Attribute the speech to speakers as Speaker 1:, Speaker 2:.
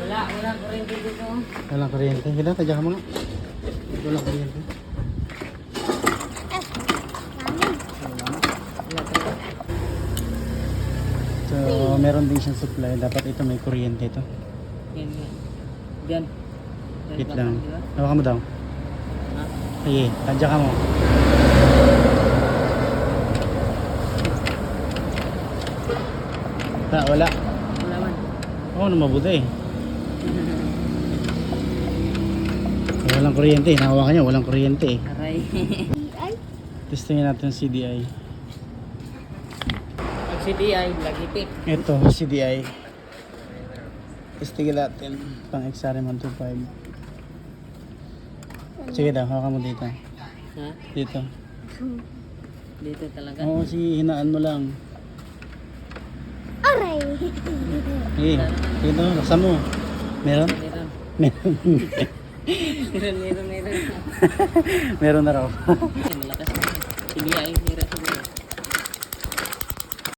Speaker 1: Walang kuryente dito.
Speaker 2: Walang kuryente. Hila, tadya ka muna. Walang kuryente. So, meron din siyang supply. Dapat ito may kuryente ito.
Speaker 1: Yan nga. Diyan.
Speaker 2: Wait lang.
Speaker 1: Diba?
Speaker 2: Hawakan mo daw.
Speaker 1: Ha?
Speaker 2: Sige, tadya ka mo. Wala.
Speaker 1: Wala man.
Speaker 2: Oo, mabuti eh. Walang kuryente. Nahawakan niya, walang kuryente eh.
Speaker 1: Aray.
Speaker 2: Testingin natin CDI.
Speaker 1: Pag CDI, lagipik.
Speaker 2: Ito, CDI. Testingin natin. Pang XRM 125. Sige daw, hawakan mo dito.
Speaker 1: Ha?
Speaker 2: Dito.
Speaker 1: Dito talaga.
Speaker 2: Oo, sige, hinaan mo lang.
Speaker 3: Aray!
Speaker 2: Eh, dito, laksan mo. Meron?
Speaker 1: Meron.
Speaker 2: Meron.
Speaker 1: Meron.
Speaker 2: Meron na raw.
Speaker 1: Malakas. CDI, hirap siguro.